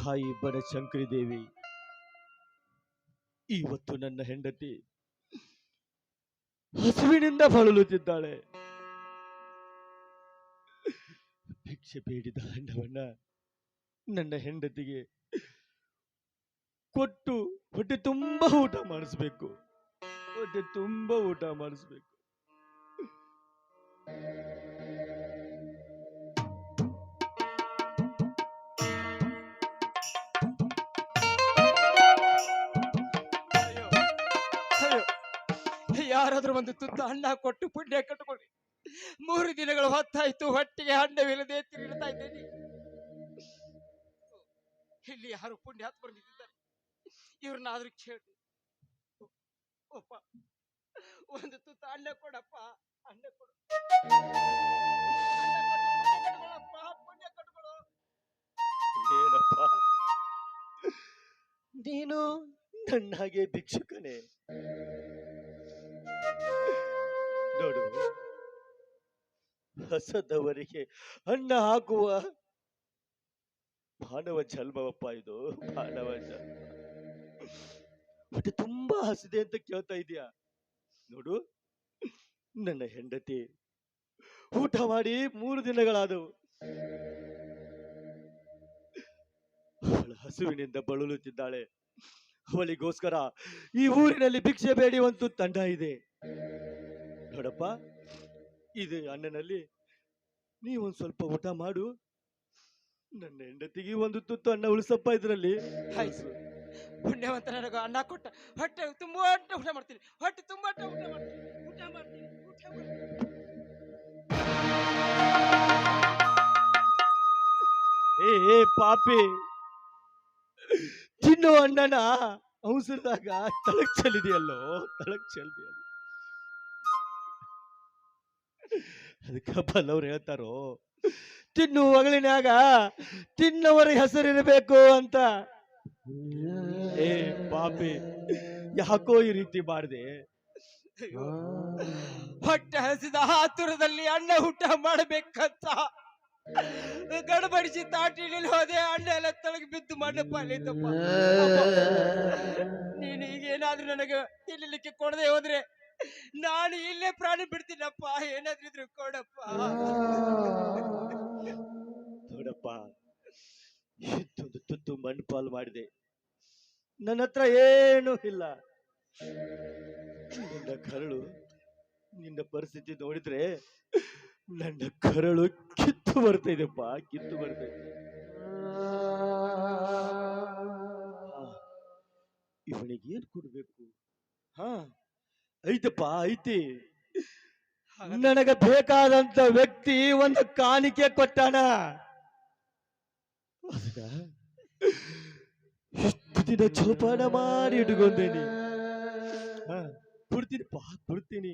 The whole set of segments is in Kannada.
ತಾಯಿ ಬನಶಂಕರಿ ದೇವಿ, ಇವತ್ತು ನನ್ನ ಹೆಂಡತಿ ಹಸುವಿನಿಂದ ಬಳಲುತ್ತಿದ್ದಾಳೆ. ಭಿಕ್ಷೆ ಬೇಡಿದ ಹಣವನ್ನ ನನ್ನ ಹೆಂಡತಿಗೆ ಕೊಟ್ಟು ಹೊಟ್ಟೆ ತುಂಬಾ ಊಟ ಮಾಡಿಸ್ಬೇಕು, ಹೊಟ್ಟೆ ತುಂಬಾ ಊಟ ಮಾಡಿಸ್ಬೇಕು. ಯಾರಾದ್ರೂ ಒಂದು ತುತ್ತು ಅನ್ನ ಕೊಟ್ಟು ಪುಣ್ಯ ಕಟ್ಟಿಕೊಳ್ಳಿ. 3 ದಿನಗಳು ಹೊತ್ತಾಯ್ತು, ಹೊಟ್ಟೆಗೆ ಹಣ್ಣವಿಲ್ಲದೆ ತಿರುಗ್ತಾ ಇದ್ದೇನೆ. ಇಲ್ಲಿ ಯಾರು ಪುಣ್ಯಾತ್ಮರು ನಿಂತಿದ್ದಾರೆ, ಇವ್ರನ್ನಾದ್ರೂ ಕೇಳಿ. ಒಪ್ಪ, ಒಂದು ತುತ್ತು ಅನ್ನ ಕೊಡಪ್ಪ, ಅನ್ನ ಕೊಡು, ಪುಣ್ಯ ಕಟ್ಕೊಳ್ಳೋ. ಏನಪ್ಪ ನೀನು ನನ್ನ ಹಾಗೆ ಭಿಕ್ಷುಕನೇ? ನೋಡು, ಹಸದವರಿಗೆ ಅನ್ನ ಹಾಕುವ ಮಾನವ ಜನ್ಮವಪ್ಪ ಇದು, ಮಾನವ ಜನ್ಮ. ಹೊಟ್ಟೆ ತುಂಬಾ ಹಸಿದೆ ಅಂತ ಕೇಳ್ತಾ ಇದೀಯಾ? ನೋಡು, ನನ್ನ ಹೆಂಡತಿ ಊಟ ಮಾಡಿ 3 ದಿನಗಳಾದವು. ಅವಳ ಹಸುವಿನಿಂದ ಬಳಲುತ್ತಿದ್ದಾಳೆ. ಅವಳಿಗೋಸ್ಕರ ಈ ಊರಿನಲ್ಲಿ ಭಿಕ್ಷೆ ಬೇಡಿ ಒಂದು ತಂಡ ಇದೆ. ನೋಡಪ್ಪ, ಇದು ಅನ್ನನಲ್ಲಿ ನೀವೊಂದು ಸ್ವಲ್ಪ ಊಟ ಮಾಡು, ನನ್ನ ಹೆಂಡತಿಗೆ ಒಂದು ತುತ್ತು ಅನ್ನ ಉಳಿಸಪ್ಪ ಇದರಲ್ಲಿ. ಪುಣ್ಯವಂತ ನನಗ ಅನ್ನ ಕೊಟ್ಟ, ಹೊಟ್ಟೆ ತುಂಬಾ ಊಟ ಮಾಡ್ತೀನಿ, ಹೊಟ್ಟೆ ತುಂಬಾ ಊಟ ಮಾಡ್ತೀನಿ. ಏ ಪಾಪಿ, ತಿನ್ನೋ ಅಣ್ಣನ ಅವಸರದಾಗ ತಳಕ್ ಚೆಲ್ಲಿದೆಯಲ್ಲೋ, ತಳಕ್ ಚೆಲ್ಲಿದೆಯಲ್ಲ. ಅದಕ್ಕೆ ಬಲ್ಲವ್ರು ಹೇಳ್ತಾರೋ, ತಿನ್ನು ಒಗಳಿನಾಗ ತಿನ್ನವರ ಹೆಸರಿರಬೇಕು ಅಂತ. ಏ ಪಾಪಿ, ಯಾಕೋ ಈ ರೀತಿ ಮಾಡಿದೆ? ಹೊಟ್ಟೆ ಹಸಿದ ಆತುರದಲ್ಲಿ ಅನ್ನ ಊಟ ಮಾಡಬೇಕಂತ ಗಡಬಡಿಸಿ ತಾಟಿನಲ್ಲಿ ಹೋದೆ, ಅಣ್ಣ ಎಲ್ಲ ತಳಗಿ ಬಿದ್ದು ಮಣ್ಣಪ್ಪ ಅಲ್ಲಿದ್ದಪ್ಪ. ನೀನು ಈಗೇನಾದ್ರೂ ನನಗೆ ತಿನ್ನಲಿಕ್ಕೆ ಕೊಡದೆ ಹೋದ್ರೆ ನಾನು ಇಲ್ಲೇ ಪ್ರಾಣಿ ಬಿಡ್ತೀನಪ್ಪ, ಏನಾದ್ರೂ ಇದ್ರು ಕೊಡಪ್ಪ. ನೋಡಪ್ಪ, ಇಷ್ಟೊಂದು ತುತ್ತು ಮಣ್ಣು ಪಾಲು ಮಾಡಿದೆ, ನನ್ನ ಹತ್ರ ಏನೂ ಇಲ್ಲ. ನಿನ್ನ ಕರಳು, ನಿನ್ನ ಪರಿಸ್ಥಿತಿ ನೋಡಿದ್ರೆ ನನ್ನ ಕರಳು ಕಿತ್ತು ಬರ್ತೈದೆಪ್ಪ, ಕಿತ್ತು ಬರ್ತೈತೆ. ಇವನಿಗೆ ಏನ್ ಕೊಡ್ಬೇಕು? ಐತಪ್ಪ, ಐತಿ. ನನಗ ಬೇಕಾದಂತ ವ್ಯಕ್ತಿ ಒಂದು ಕಾಣಿಕೆ ಕೊಟ್ಟಾನ. ಎಷ್ಟು ದಿನ ಜೋಪಾನ ಮಾಡಿ ಇಟ್ಕೊಂಡೇನಿ. ಕೊಡ್ತೀನಿಪ್ಪ, ಕೊಡ್ತೀನಿ.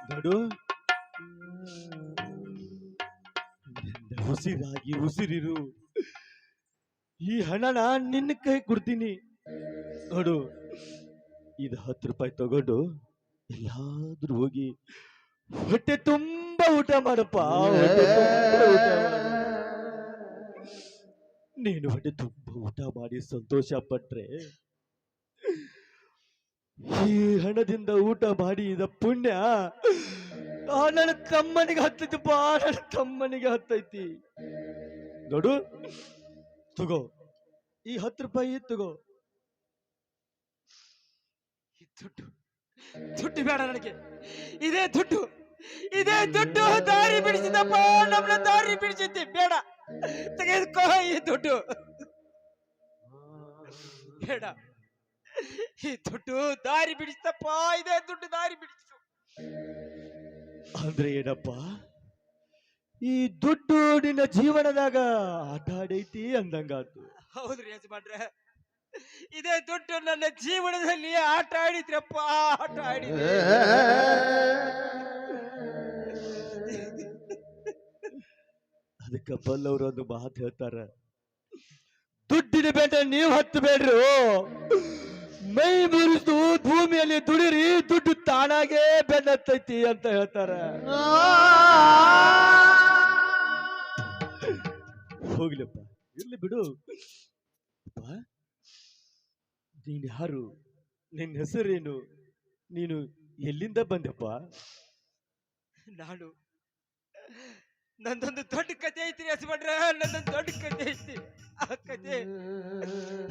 ನೋಡು, ಉಸಿರಾಗಿ ಉಸಿರಿರು. ಈ ಹಣನ ನಿನ್ನ ಕೈ ಕೊಡ್ತೀನಿ. ನೋಡು, ಇದು 10 ರೂಪಾಯಿ ತಗೊಂಡು ಎಲ್ಲಾದ್ರೂ ಹೋಗಿ ಹೊಟ್ಟೆ ತುಂಬಾ ಊಟ ಮಾಡಪ್ಪ, ಹೊಟ್ಟೆ ತುಂಬಾ ಊಟ ಮಾಡು. ನೀನು ಹೊಟ್ಟೆ ತುಂಬಾ ಊಟ ಮಾಡಿ ಸಂತೋಷ ಪಟ್ರೆ ಈ ಹಣದಿಂದ ಊಟ ಮಾಡಿದ ಪುಣ್ಯ ನನ್ನ ತಮ್ಮನಿಗೆ ಹತ್ತೈತಿಪ್ಪ, ನನ್ನ ತಮ್ಮನಿಗೆ ಹತ್ತೈತಿ. ನೋಡು, ತಗೋ, ಈ 10 ರೂಪಾಯಿ ತಗೋ. ದುಡ್ಡು ಬೇಡ ನನಗೆ, ಇದೇ ದುಡ್ಡು ದಾರಿ ಬಿಡಿಸಿದಪ್ಪ, ನಮ್ಮನ್ನ ದಾರಿ ಬಿಡಿಸಿದ್ದಿ. ಬೇಡ, ತೆಗೆದುಕೋ ಈ ದುಡ್ಡು. ಬೇಡ, ಈ ದುಡ್ಡು ದಾರಿ ಬಿಡಿಸ್ತಪ್ಪ, ಇದೇ ದುಡ್ಡು ದಾರಿ ಬಿಡಿಸು. ಅಂದ್ರೆ ಏನಪ್ಪ, ಈ ದುಡ್ಡು ನಿನ್ನ ಜೀವನದಾಗ ಆಟ ಆಡೈತಿ ಅಂದಂಗಾತು. ಹೌದ್ರಿ ಯಜಮಾನ್ರೆ, ಇದೇ ದುಡ್ಡು ನನ್ನ ಜೀವನದಲ್ಲಿ ಆಟ ಆಡಿದ್ರಪ್ಪ, ಆಟ ಆಡಿದ್ರೆ. ಅದಕ್ಕೆ ಬಲ್ಲವರು ಒಂದು ಮಾತು ಹೇಳ್ತಾರ, ದುಡ್ಡಿನ ಬೇಟ ನೀವು ಹತ್ತಬೇಡ್ರು, ಮೈ ಮುರಿದು ಭೂಮಿಯಲ್ಲಿ ದುಡಿರಿ ದುಡ್ಡು ತಾನಾಗೆ ಬೆನ್ನತ್ತೈತಿ ಅಂತ ಹೇಳ್ತಾರ. ಹೋಗ್ಲಪ್ಪ, ಇರ್ಲಿ ಬಿಡು. ಅಪ್ಪ, ನೀನ್ ಯಾರು? ನಿನ್ನ ಹೆಸರೇನು? ನೀನು ಎಲ್ಲಿಂದ ಬಂದೆಪ್ಪ? ನಾನು ನಂದೊಂದು ದೊಡ್ಡ ಕತೆ ಐತಿ ಹಸ್ಬಂಡ್ರ, ನಂದೊಂದು ದೊಡ್ಡ ಕತೆ ಐತಿ. ಆ ಕತೆ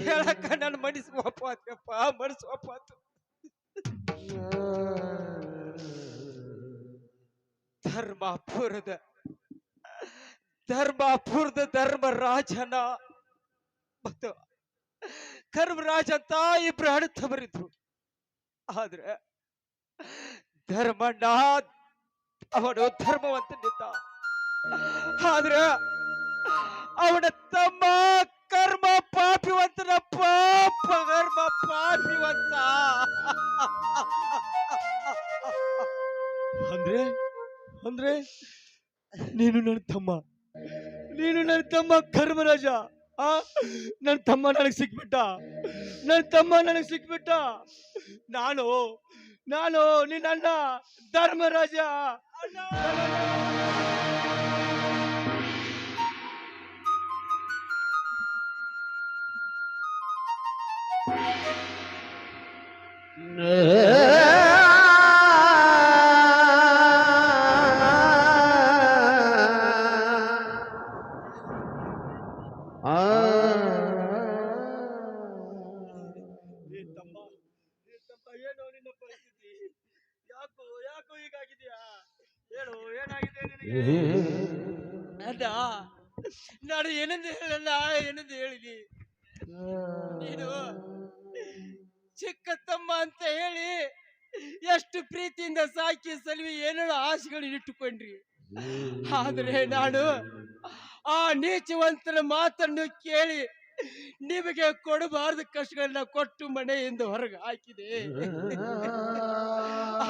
ಹೇಳಕ್ಕ ನನ್ನ ಮನಸ್ಸು ಒಪ್ಪಾತಪ್ಪ, ಮನಸ್ಸು ಒಪ್ಪಾತು. ಧರ್ಮಪುರದ ಧರ್ಮರಾಜನ ಮತ್ತು ಕರ್ಮರಾಜ ಅಂತ ಇಬ್ರು ಅಣ್ಣತಮ್ಮರಿದ್ರು. ಆದ್ರೆ ಧರ್ಮಣ್ಣ ಅವನು ಧರ್ಮವಂತನಿದ್ದ. ಆದ್ರೆ ಅವನ ತಮ್ಮ ಕರ್ಮ ಪಾಪಿವಂತನ ಕರ್ಮ ಪಾಪಿವಂತ. ಅಂದ್ರೆ ಅಂದ್ರೆ ನೀನು ನನ್ನ ತಮ್ಮ ಕರ್ಮರಾಜ. ನನ್ನ ತಮ್ಮ ನನಗೆ ಸಿಕ್ಬಿಟ್ಟ. ನಾನು ನಿನ್ನ ಅಣ್ಣ ಧರ್ಮರಾಜ. ಏನೋ ನಿನ್ನ ಪರಿಸ್ಥಿತಿ? ಯಾಕೋ ಹೀಗಾಗಿದೆಯಾ? ಹೇಳು, ಏನಾಗಿದೆ ನಿನಗೆ? ಅಣ್ಣ, ನಾನು ಏನಂದು ಹೇಳಿದಿ? ನೀನು ಚಿಕ್ಕ ತಮ್ಮ ಅಂತ ಹೇಳಿ ಎಷ್ಟು ಪ್ರೀತಿಯಿಂದ ಸಾಕಿ ಸಲುವಿ ಏನೇನೋ ಆಸೆಗಳು ಇಟ್ಟುಕೊಂಡ್ರಿ. ಆದ್ರೆ ನಾನು ಆ ನೀಚವಂತರ ಮಾತನ್ನು ಕೇಳಿ ನಿಮಗೆ ಕೊಡಬಾರ್ದು ಕಷ್ಟಗಳನ್ನ ಕೊಟ್ಟು ಮನೆಯಿಂದ ಹೊರಗೆ ಹಾಕಿದೆ.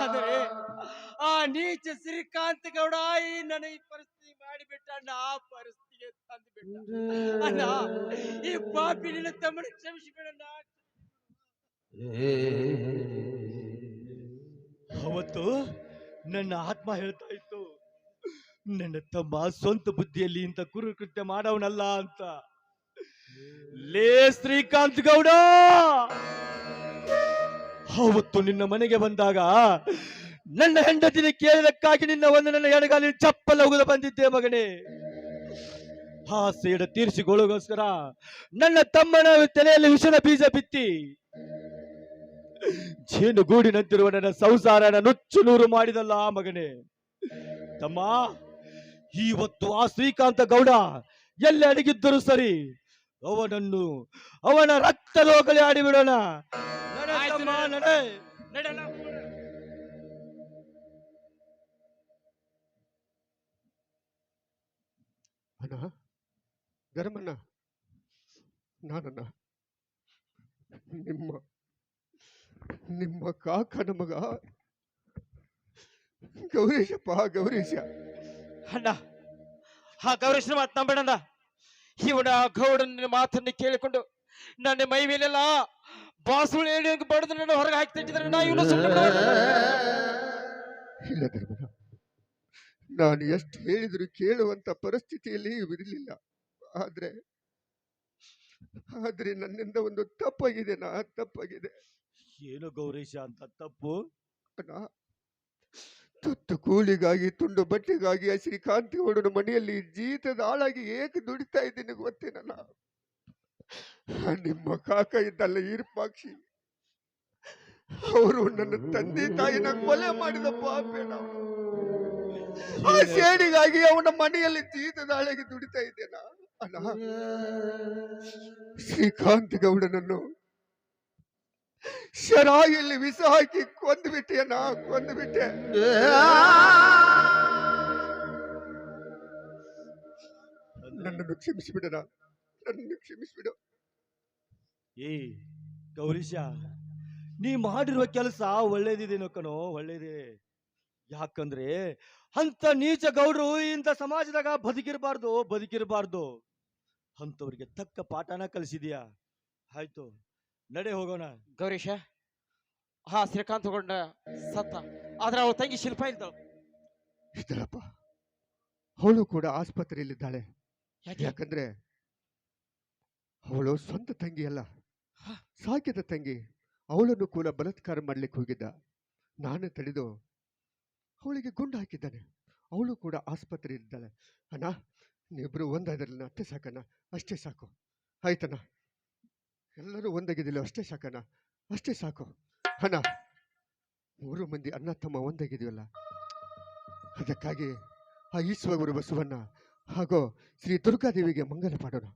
ಆದರೆ ಆ ನೀಚ ಶ್ರೀಕಾಂತ ಗೌಡ ನನಗೆ ಪರಿಸ್ಥಿತಿ ಮಾಡಿಬಿಟ್ಟ. ಆ ಪರಿಸ್ಥಿತಿಗೆ ತಂದುಬಿಟ್ಟ. ಅಣ್ಣ, ಈ ಪಾಪಿ ನಿನ್ನ ತಮ್ಮನ ಕ್ಷಮಿಸಿಬಿಡಣ್ಣ. ಅವತ್ತು ನನ್ನ ಆತ್ಮ ಹೇಳ್ತಾ ಇತ್ತು, ನನ್ನ ತಮ್ಮ ಸ್ವಂತ ಬುದ್ಧಿಯಲ್ಲಿ ಇಂಥ ಕುರುಕೃತ್ಯ ಮಾಡವನಲ್ಲ ಅಂತ. ಲೇ ಶ್ರೀಕಾಂತ್ ಗೌಡ, ಅವತ್ತು ನಿನ್ನ ಮನೆಗೆ ಬಂದಾಗ ನನ್ನ ಹೆಂಡತಿನ ಕೇಳಿದಕ್ಕಾಗಿ ನನ್ನ ಎಡಗಾಲಿನ ಚಪ್ಪಲ ಹೋಗಲು ಬಂದಿದ್ದೆ ಮಗನೇ. ಆ ಸೇಡ ತೀರಿಸಿಕೊಳ್ಳೋಗೋಸ್ಕರ ನನ್ನ ತಮ್ಮನ ತಲೆಯಲ್ಲಿ ವಿಷದ ಬೀಜ ಬಿತ್ತಿ ಜೇನುಗೂಡಿನಂತಿರುವ ನನ್ನ ಸಂಸಾರನ ನುಚ್ಚು ನೂರು ಮಾಡಿದಲ್ಲ ಮಗನೇ. ತಮ್ಮ, ಇವತ್ತು ಆ ಶ್ರೀಕಾಂತ ಗೌಡ ಎಲ್ಲಿ ಅಡಗಿದ್ದರೂ ಸರಿ, ಅವನ ರಕ್ತ ಲೋಕಲಿ ಆಡಿಬಿಡೋಣ. ಅಣ್ಣ, ಧರ್ಮಣ್ಣ, ನಾನಣ್ಣ, ನಿಮ್ಮ ಕಾಕನ ಮಗ ಗೌರೀಶ. ಅಣ್ಣ, ಆ ಗೌರೀಶನ ಮಾತು ನಂಬೇಡಣ್ಣ. ಇವನ ಗೌಡನ ಮಾತನ್ನು ಕೇಳಿಕೊಂಡು ನನ್ನ ಮೈ ಮೇಲೆಲ್ಲ ಬಾಸುಳು ಹೇಳಿ ಬಡದು ನನ್ನ ಹೊರಗೆ ಹಾಕಿ ತಿಂತಿದ್ರೆ ಇವನು ಇಲ್ಲ ಧರ್ಮಣ್ಣ, ನಾನು ಎಷ್ಟು ಹೇಳಿದ್ರು ಕೇಳುವಂತ ಪರಿಸ್ಥಿತಿಯಲ್ಲಿ ಇರಲಿಲ್ಲ. ಆದ್ರೆ ನನ್ನಿಂದ ಒಂದು ತಪ್ಪಾಗಿದೆ. ಏನು ಗೌರೀಶ ಅಂತ ತಪ್ಪು? ತುತ್ತು ಕೂಲಿಗಾಗಿ, ತುಂಡು ಬಟ್ಟೆಗಾಗಿ ಆ ಶ್ರೀಕಾಂತಿ ಗೌಡನ ಮನೆಯಲ್ಲಿ ಜೀತದ ಆಳಾಗಿ ಏಕೆ ದುಡಿತಾ ಇದ್ದೀನಿ ಗೊತ್ತೇನಲ್ಲ? ನಿಮ್ಮ ಕಾಕ ಇದ್ದಲ್ಲ ಈರ್ಪಾಕ್ಷಿ, ಅವರು ನನ್ನ ತಂದೆ ತಾಯಿನ ಕೊಲೆ ಮಾಡಿದ ಪಾಪೇನ. ಆ ಸೇಡಿಗಾಗಿ ಅವನ ಮನೆಯಲ್ಲಿ ಜೀತದ ಆಳಾಗಿ ದುಡಿತಾ ಇದ್ದೇನ ಅಲ್ಲ. ಶ್ರೀಕಾಂತ್ ಗೌಡನನ್ನು ಶರಾಯಿಯಲ್ಲಿ ವಿಷ ಹಾಕಿ ಕೊಂದುಬಿಟ್ಟೆ. ನನ್ನನ್ನು ಕ್ಷಮಿಸಿಬಿಡಣ, ಕ್ಷಮಿಸಿಬಿಡು. ಏ ಗೌರೀಶ, ನೀ ಮಾಡಿರುವ ಕೆಲಸ ಒಳ್ಳೇದಿದೇನೋ ಕಣೋ, ಒಳ್ಳೇದೇ. ಯಾಕಂದ್ರೆ ಅಂತ ನೀಚ ಗೌಡ್ರು ಇಂಥ ಸಮಾಜದಾಗ ಬದುಕಿರಬಾರ್ದು. ಅಂತವ್ರಿಗೆ ತಕ್ಕ ಪಾಠನ ಕಲಿಸಿದ್ಯಾ. ಆಯ್ತು, ನಡೆ ಹೋಗೋಣ. ಗೌರೀಶ, ಶ್ರೀಕಾಂತ್ ತಗೊಂಡ ಸತ್ತ, ಆದ್ರೆ ಅವಳ ತಂಗಿ ಶಿಲ್ಪ ಇದ್ದಾಳು. ಇದ್ದಳಪ್ಪ, ಅವಳು ಕೂಡ ಆಸ್ಪತ್ರೆಯಲ್ಲಿದ್ದಾಳೆ. ಯಾಕೆ? ಯಾಕಂದ್ರೆ ಅವಳು ಸ್ವಂತ ತಂಗಿ ಅಲ್ಲ, ಸಾಕಿದ ತಂಗಿ. ಅವಳನ್ನು ಕೂಡ ಬಲಾತ್ಕಾರ ಮಾಡ್ಲಿಕ್ಕೆ ಹೋಗಿದ್ದ. ನಾನು ತಡೆದು ಅವಳಿಗೆ ಗುಂಡು ಹಾಕಿದ್ದಾನೆ. ಅವಳು ಕೂಡ ಆಸ್ಪತ್ರೆಯಲ್ಲಿದ್ದಾಳೆ. ಅಣ್ಣ, ನೀವಿಬ್ರು ಒಂದಾದ್ರಲ್ಲ, ಅಷ್ಟೇ ಸಾಕಣ್ಣ, ಅಷ್ಟೇ ಸಾಕು. ಆಯ್ತಣ್ಣ, ಎಲ್ಲರೂ ಒಂದಾಗಿದ್ದಿಲ್ಲ, ಅಷ್ಟೇ ಸಾಕಣ್ಣ, ಅಷ್ಟೇ ಸಾಕು. ಅಣ್ಣ, 3 ಮಂದಿ ಅಣ್ಣ ತಮ್ಮ ಒಂದಾಗಿದೀವಲ್ಲ, ಅದಕ್ಕಾಗಿ ಆ ಈಶ್ವರ ಬಸವಣ್ಣ ಹಾಗೂ ಶ್ರೀ ದುರ್ಗಾದೇವಿಗೆ ಮಂಗಲ ಮಾಡೋಣ.